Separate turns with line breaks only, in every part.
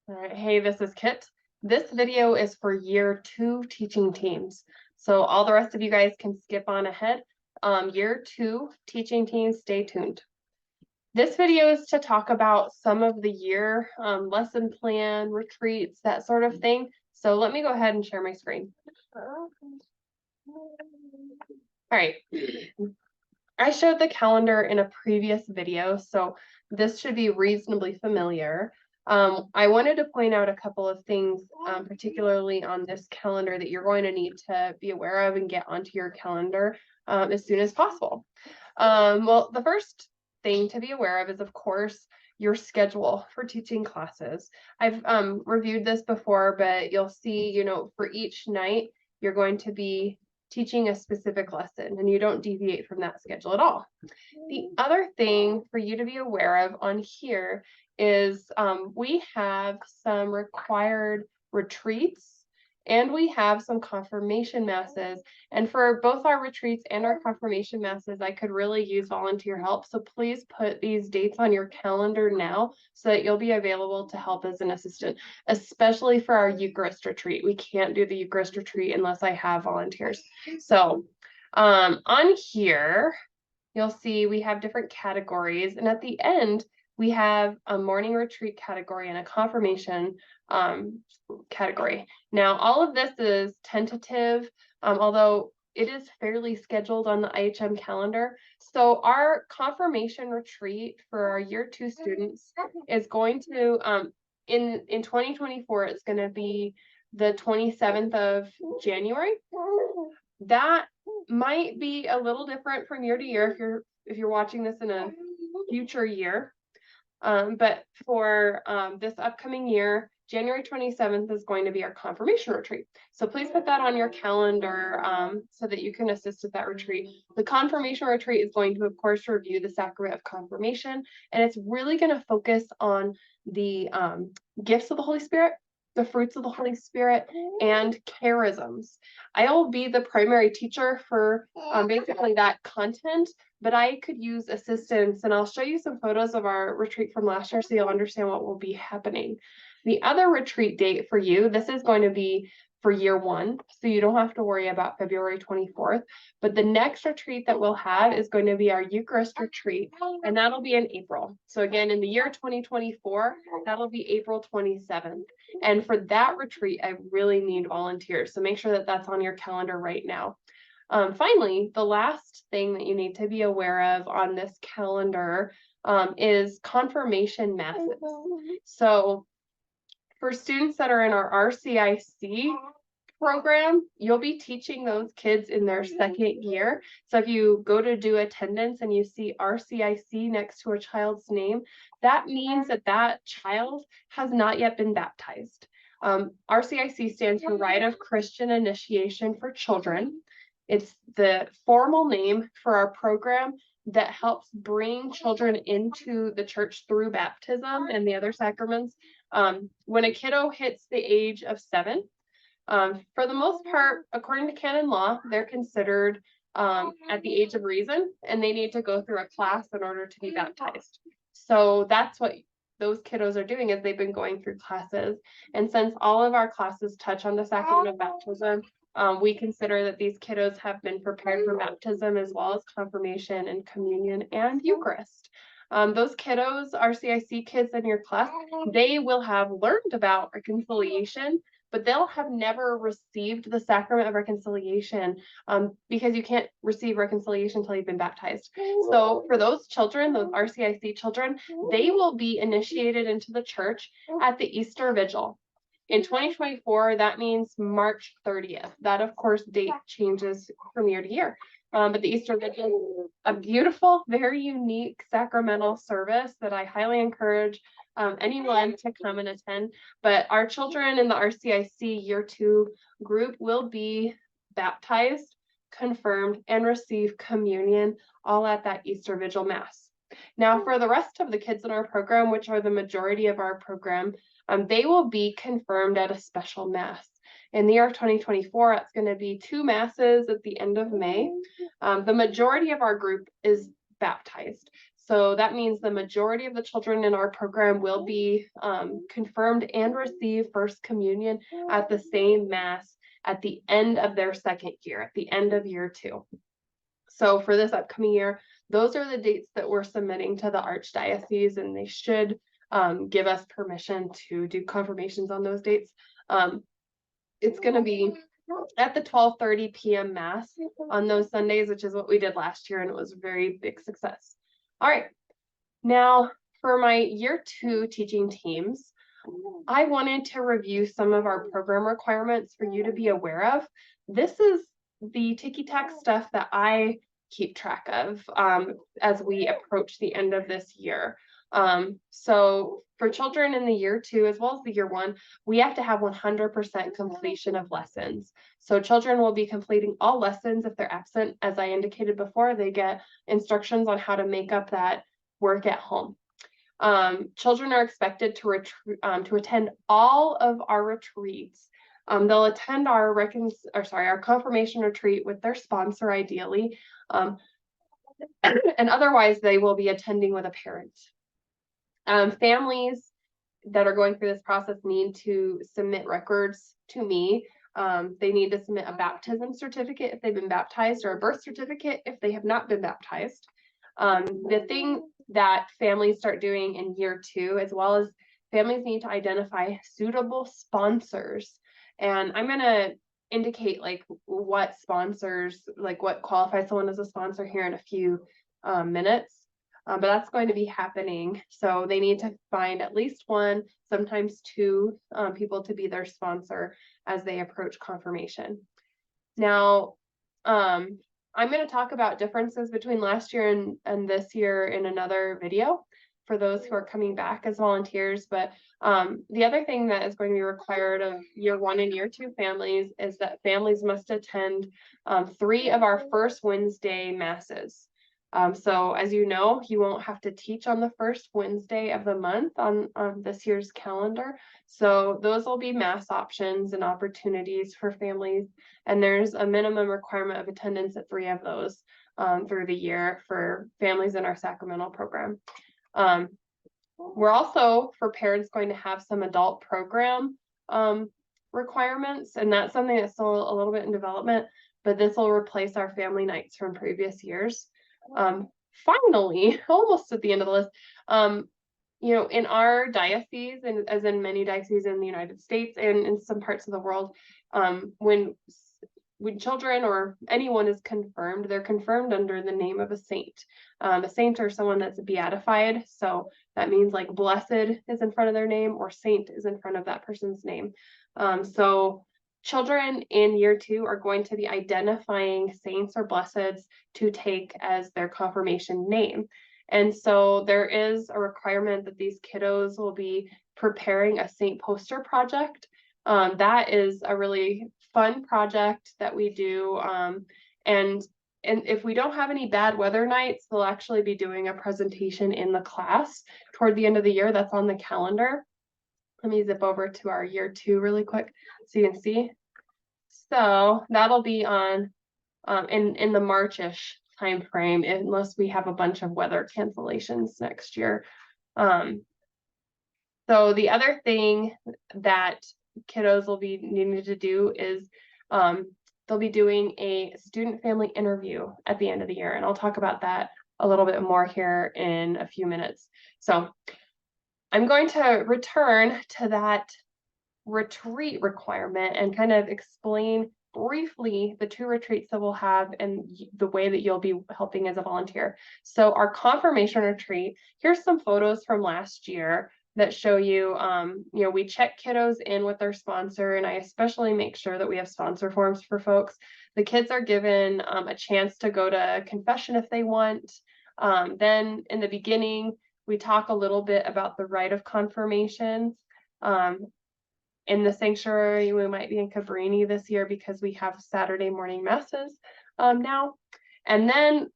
All right, hey, this is Kit. This video is for year 2 teaching teams. So all the rest of you guys can skip on ahead. Year 2 teaching teams, stay tuned. This video is to talk about some of the year lesson plan, retreats, that sort of thing. So let me go ahead and share my screen. All right. I showed the calendar in a previous video, so this should be reasonably familiar. I wanted to point out a couple of things, particularly on this calendar, that you're going to need to be aware of and get onto your calendar as soon as possible. Well, the first thing to be aware of is, of course, your schedule for teaching classes. I've reviewed this before, but you'll see, for each night, you're going to be teaching a specific lesson and you don't deviate from that schedule at all. The other thing for you to be aware of on here is we have some required retreats and we have some confirmation masses. And for both our retreats and our confirmation masses, I could really use volunteer help. So please put these dates on your calendar now so that you'll be available to help as an assistant, especially for our Eucharist retreat. We can't do the Eucharist retreat unless I have volunteers. So on here, you'll see we have different categories. And at the end, we have a morning retreat category and a confirmation category. Now, all of this is tentative, although it is fairly scheduled on the IHM calendar. So our confirmation retreat for our year 2 students is going to, in 2024, it's going to be the 27th of January. That might be a little different from year to year if you're watching this in a future year. But for this upcoming year, January 27th is going to be our confirmation retreat. So please put that on your calendar so that you can assist at that retreat. The confirmation retreat is going to, of course, review the sacrament of confirmation, and it's really going to focus on the gifts of the Holy Spirit, the fruits of the Holy Spirit, and charisms. I will be the primary teacher for basically that content, but I could use assistance, and I'll show you some photos of our retreat from last year so you'll understand what will be happening. The other retreat date for you, this is going to be for year 1, so you don't have to worry about February 24th, but the next retreat that we'll have is going to be our Eucharist retreat, and that'll be in April. So again, in the year 2024, that'll be April 27th. And for that retreat, I really need volunteers, so make sure that that's on your calendar right now. Finally, the last thing that you need to be aware of on this calendar is confirmation masses. So for students that are in our RCIC program, you'll be teaching those kids in their second year. So if you go to do attendance and you see RCIC next to a child's name, that means that that child has not yet been baptized. RCIC stands for Rite of Christian Initiation for Children. It's the formal name for our program that helps bring children into the church through baptism and the other sacraments. When a kiddo hits the age of 7, for the most part, according to canon law, they're considered at the age of reason, and they need to go through a class in order to be baptized. So that's what those kiddos are doing, is they've been going through classes. And since all of our classes touch on the sacrament of baptism, we consider that these kiddos have been prepared for baptism as well as confirmation and communion and Eucharist. Those kiddos, RCIC kids in your class, they will have learned about reconciliation, but they'll have never received the sacrament of reconciliation because you can't receive reconciliation until you've been baptized. So for those children, those RCIC children, they will be initiated into the church at the Easter Vigil. In 2024, that means March 30th. That, of course, date changes from year to year. But the Easter Vigil is a beautiful, very unique sacramental service that I highly encourage anyone to come and attend. But our children in the RCIC year 2 group will be baptized, confirmed, and receive communion all at that Easter Vigil Mass. Now, for the rest of the kids in our program, which are the majority of our program, they will be confirmed at a special Mass. In the year 2024, it's going to be 2 masses at the end of May. The majority of our group is baptized. So that means the majority of the children in our program will be confirmed and receive First Communion at the same Mass at the end of their second year, at the end of year 2. So for this upcoming year, those are the dates that we're submitting to the Archdiocese, and they should give us permission to do confirmations on those dates. It's going to be at the 12:30 p.m. Mass on those Sundays, which is what we did last year, and it was a very big success. All right, now for my year 2 teaching teams, I wanted to review some of our program requirements for you to be aware of. This is the ticky-tack stuff that I keep track of as we approach the end of this year. So for children in the year 2 as well as the year 1, we have to have 100% completion of lessons. So children will be completing all lessons. If they're absent, as I indicated before, they get instructions on how to make up that work at home. Children are expected to attend all of our retreats. They'll attend our confirmation retreat with their sponsor, ideally, and otherwise they will be attending with a parent. Families that are going through this process need to submit records to me. They need to submit a baptism certificate if they've been baptized, or a birth certificate if they have not been baptized. The thing that families start doing in year 2, as well as families need to identify suitable sponsors. And I'm going to indicate like what sponsors, like what qualifies someone as a sponsor here in a few minutes. But that's going to be happening. So they need to find at least 1, sometimes 2 people to be their sponsor as they approach confirmation. Now, I'm going to talk about differences between last year and this year in another video for those who are coming back as volunteers. But the other thing that is going to be required of year 1 and year 2 families is that families must attend 3 of our first Wednesday masses. So as you know, you won't have to teach on the first Wednesday of the month on this year's calendar. So those will be mass options and opportunities for families. And there's a minimum requirement of attendance at 3 of those through the year for families in our sacramental program. We're also, for parents, going to have some adult program requirements, and that's something that's still a little bit in development, but this will replace our family nights from previous years. Finally, almost at the end of the list, you know, in our diocese, and as in many dioceses in the United States and in some parts of the world, when children or anyone is confirmed, they're confirmed under the name of a saint. A saint or someone that's beatified. So that means like blessed is in front of their name, or saint is in front of that person's name. So children in year 2 are going to be identifying saints or blesseds to take as their confirmation name. And so there is a requirement that these kiddos will be preparing a saint poster project. That is a really fun project that we do. And if we don't have any bad weather nights, they'll actually be doing a presentation in the class toward the end of the year. That's on the calendar. Let me zip over to our year 2 really quick so you can see. So that'll be on in the March-ish time frame, unless we have a bunch of weather cancellations next year. So the other thing that kiddos will be needing to do is they'll be doing a student family interview at the end of the year, and I'll talk about that a little bit more here in a few minutes. So I'm going to return to that retreat requirement and kind of explain briefly the 2 retreats that we'll have and the way that you'll be helping as a volunteer. So our confirmation retreat, here's some photos from last year that show you, you know, we check kiddos in with their sponsor, and I especially make sure that we have sponsor forms for folks. The kids are given a chance to go to confession if they want. Then in the beginning, we talk a little bit about the rite of confirmation. In the sanctuary, we might be in Cabrini this year because we have Saturday morning masses now. And then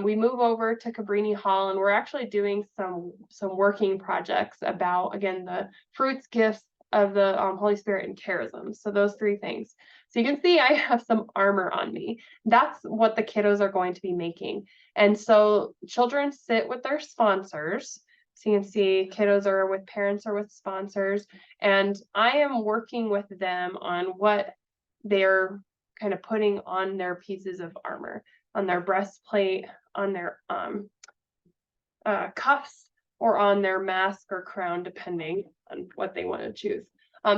we move over to Cabrini Hall, and we're actually doing some working projects about, again, the fruits, gifts of the Holy Spirit, and charism. So those 3 things. So you can see I have some armor on me. That's what the kiddos are going to be making. And so children sit with their sponsors. So you can see kiddos are with parents or with sponsors. And I am working with them on what they're kind of putting on their pieces of armor, on their breastplate, on their cuffs, or on their mask or crown, depending on what they want to choose.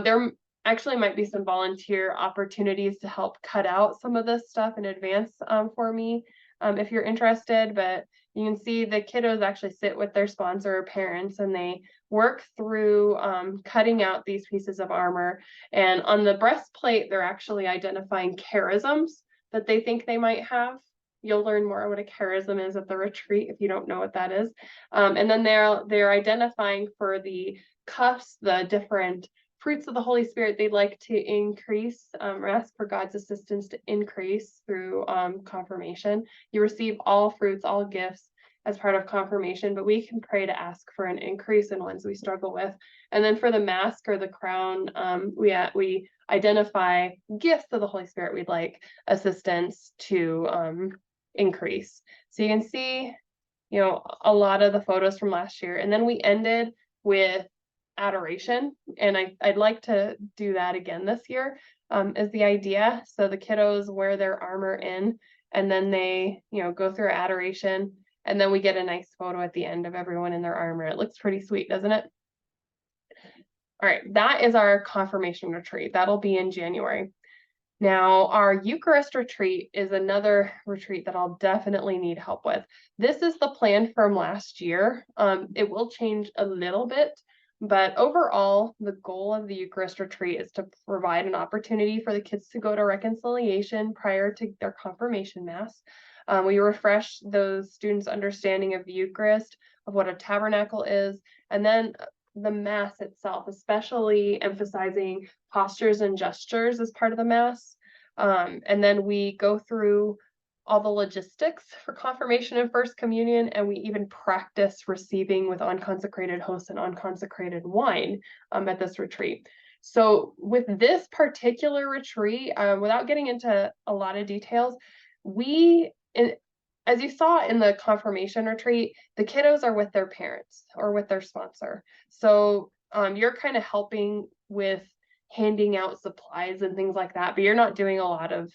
There actually might be some volunteer opportunities to help cut out some of this stuff in advance for me if you're interested, but you can see the kiddos actually sit with their sponsor or parents and they work through cutting out these pieces of armor. And on the breastplate, they're actually identifying charisms that they think they might have. You'll learn more what a charism is at the retreat if you don't know what that is. And then they're identifying for the cuffs, the different fruits of the Holy Spirit they'd like to increase, or ask for God's assistance to increase through confirmation. You receive all fruits, all gifts as part of confirmation, but we can pray to ask for an increase in ones we struggle with. And then for the mask or the crown, we identify gifts of the Holy Spirit we'd like assistance to increase. So you can see, you know, a lot of the photos from last year. And then we ended with adoration. And I'd like to do that again this year, is the idea. So the kiddos wear their armor in, and then they, you know, go through adoration. And then we get a nice photo at the end of everyone in their armor. It looks pretty sweet, doesn't it? All right, that is our confirmation retreat. That'll be in January. Now, our Eucharist retreat is another retreat that I'll definitely need help with. This is the plan from last year. It will change a little bit, but overall, the goal of the Eucharist retreat is to provide an opportunity for the kids to go to reconciliation prior to their confirmation mass. We refresh those students' understanding of the Eucharist, of what a tabernacle is, and then the mass itself, especially emphasizing postures and gestures as part of the mass. And then we go through all the logistics for confirmation and first communion, and we even practice receiving with unconsecrated hosts and unconsecrated wine at this retreat. So with this particular retreat, without getting into a lot of details, as you saw in the confirmation retreat, the kiddos are with their parents or with their sponsor. So you're kind of helping with handing out supplies and things like that, but you're not doing a lot of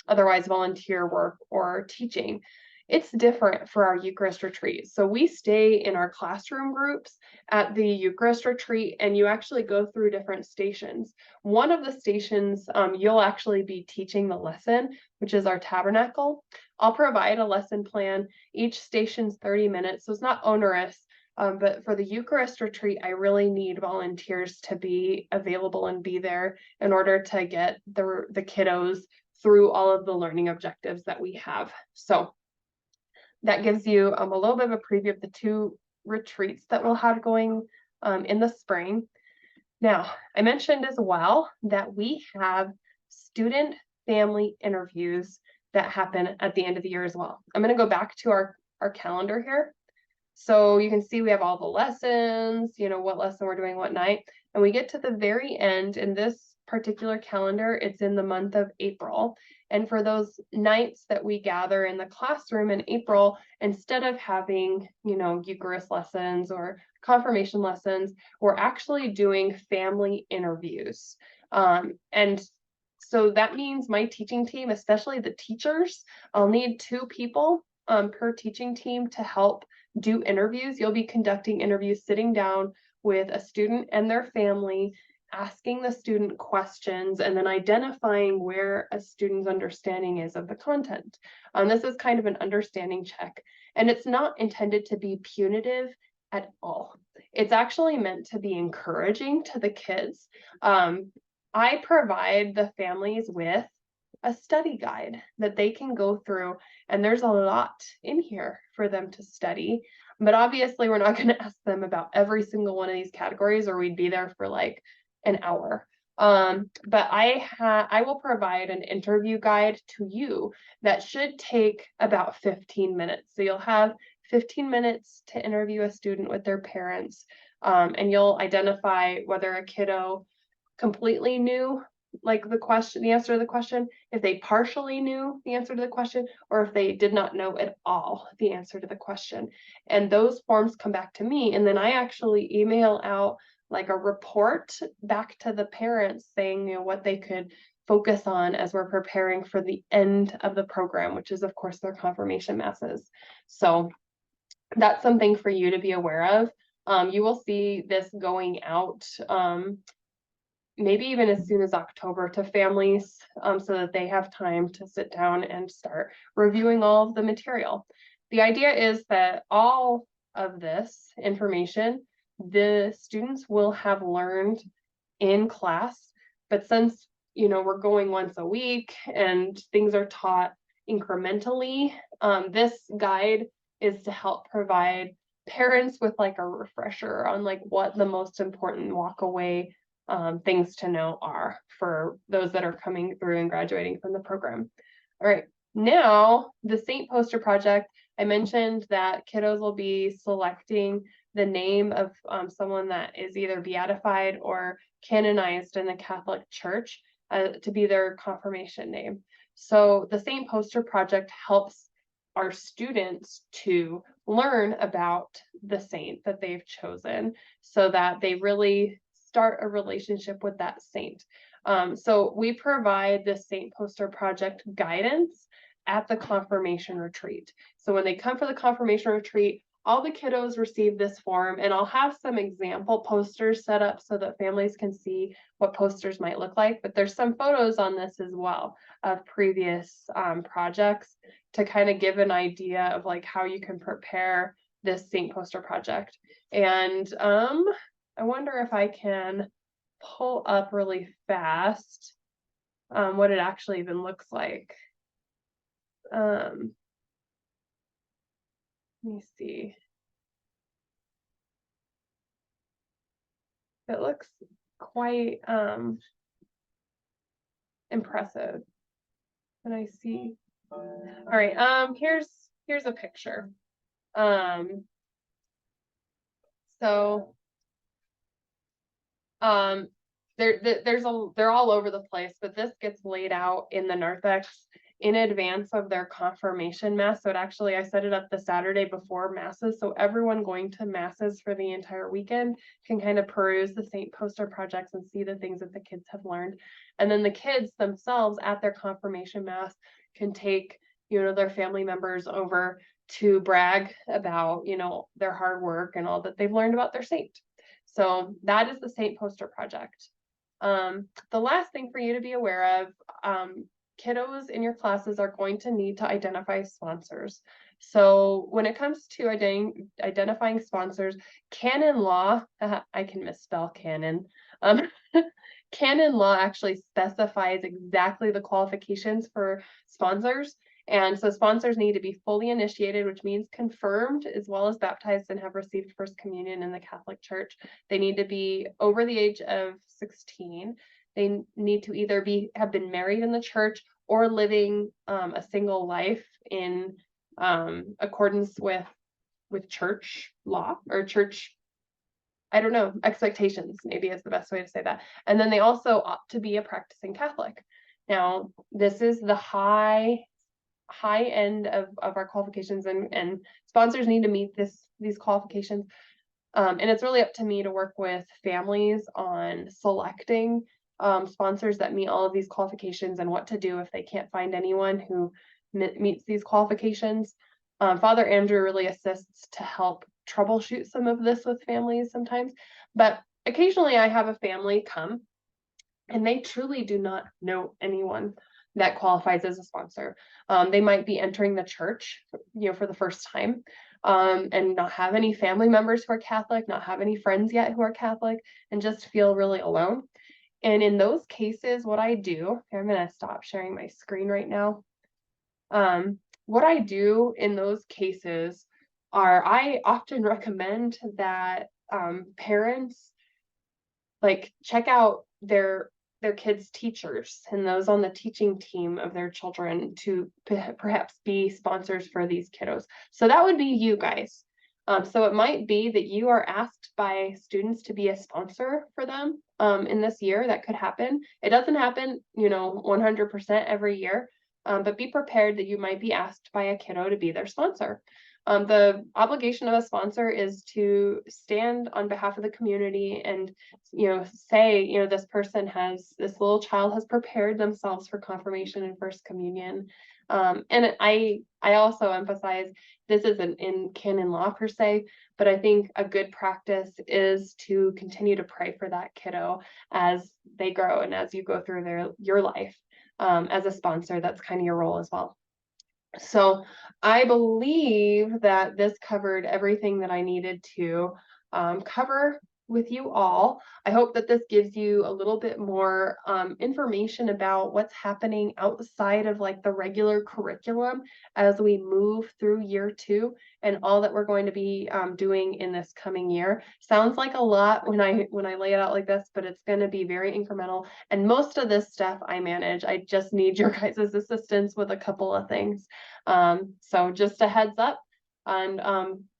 otherwise volunteer work or teaching. It's different for our Eucharist retreat. So we stay in our classroom groups at the Eucharist retreat, and you actually go through different stations. One of the stations, you'll actually be teaching the lesson, which is our tabernacle. I'll provide a lesson plan. Each station's 30 minutes, so it's not onerous. But for the Eucharist retreat, I really need volunteers to be available and be there in order to get the kiddos through all of the learning objectives that we have. So that gives you a little bit of a preview of the two retreats that we'll have going in the spring. Now, I mentioned as well that we have student family interviews that happen at the end of the year as well. I'm going to go back to our calendar here. So you can see we have all the lessons, you know, what lesson we're doing what night. And we get to the very end in this particular calendar, it's in the month of April. And for those nights that we gather in the classroom in April, instead of having, you know, Eucharist lessons or confirmation lessons, we're actually doing family interviews. And so that means my teaching team, especially the teachers, I'll need 2 people per teaching team to help do interviews. You'll be conducting interviews, sitting down with a student and their family, asking the student questions, and then identifying where a student's understanding is of the content. This is kind of an understanding check, and it's not intended to be punitive at all. It's actually meant to be encouraging to the kids. I provide the families with a study guide that they can go through, and there's a lot in here for them to study, but obviously we're not going to ask them about every single one of these categories or we'd be there for like an hour. But I will provide an interview guide to you that should take about 15 minutes. So you'll have 15 minutes to interview a student with their parents, and you'll identify whether a kiddo completely new like the answer to the question, if they partially knew the answer to the question, or if they did not know at all the answer to the question. And those forms come back to me, and then I actually email out like a report back to the parents saying, what they could focus on as we're preparing for the end of the program, which is of course their confirmation masses. So that's something for you to be aware of. You will see this going out maybe even as soon as October to families, so that they have time to sit down and start reviewing all of the material. The idea is that all of this information, the students will have learned in class, but since we're going once a week and things are taught incrementally, this guide is to help provide parents with like a refresher on like what the most important walk away things to know are for those that are coming through and graduating from the program. All right, now the Saint Poster Project, I mentioned that kiddos will be selecting the name of someone that is either beatified or canonized in the Catholic Church to be their confirmation name. So the Saint Poster Project helps our students to learn about the saint that they've chosen so that they really start a relationship with that saint. So we provide the Saint Poster Project guidance at the confirmation retreat. So when they come for the confirmation retreat, all the kiddos receive this form, and I'll have some example posters set up so that families can see what posters might look like, but there's some photos on this as well of previous projects to kind of give an idea of like how you can prepare this Saint Poster Project. And I wonder if I can pull up really fast what it actually even looks like. Let me see. It looks quite impressive. And I see. All right, here's a picture. So they're all over the place, but this gets laid out in the narthex in advance of their confirmation mass. So I set it up the Saturday before masses, so everyone going to masses for the entire weekend can kind of peruse the Saint Poster projects and see the things that the kids have learned. And then the kids themselves at their confirmation mass can take their family members over to brag about their hard work and all that they've learned about their saint. So that is the Saint Poster Project. The last thing for you to be aware of, kiddos in your classes are going to need to identify sponsors. So when it comes to identifying sponsors, canon law, I can misspell canon. Canon law actually specifies exactly the qualifications for sponsors. And so sponsors need to be fully initiated, which means confirmed, as well as baptized and have received First Communion in the Catholic Church. They need to be over the age of 16. They need to either have been married in the church or living a single life in accordance with church law or church, I don't know, expectations, maybe is the best way to say that. And then they also opt to be a practicing Catholic. Now, this is the high end of our qualifications, and sponsors need to meet these qualifications. And it's really up to me to work with families on selecting sponsors that meet all of these qualifications and what to do if they can't find anyone who meets these qualifications. Father Andrew really assists to help troubleshoot some of this with families sometimes, but occasionally I have a family come and they truly do not know anyone that qualifies as a sponsor. They might be entering the church, for the first time, and not have any family members who are Catholic, not have any friends yet who are Catholic, and just feel really alone. And in those cases, what I do, I'm going to stop sharing my screen right now. What I do in those cases are I often recommend that parents check out their kids' teachers and those on the teaching team of their children to perhaps be sponsors for these kiddos. So that would be you guys. So it might be that you are asked by students to be a sponsor for them in this year. That could happen. It doesn't happen, 100% every year, but be prepared that you might be asked by a kiddo to be their sponsor. The obligation of a sponsor is to stand on behalf of the community and, say, this little child has prepared themselves for confirmation and first communion. And I also emphasize this isn't in canon law per se, but I think a good practice is to continue to pray for that kiddo as they grow and as you go through your life. As a sponsor, that's kind of your role as well. So I believe that this covered everything that I needed to cover with you all. I hope that this gives you a little bit more information about what's happening outside of like the regular curriculum as we move through year 2 and all that we're going to be doing in this coming year. Sounds like a lot when I lay it out like this, but it's going to be very incremental. And most of this stuff I manage. I just need your guys' assistance with a couple of things. So just a heads up, and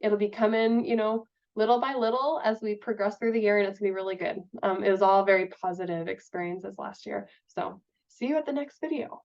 it'll be coming, little by little as we progress through the year, and it's gonna be really good. It was all very positive experiences last year. So see you at the next video.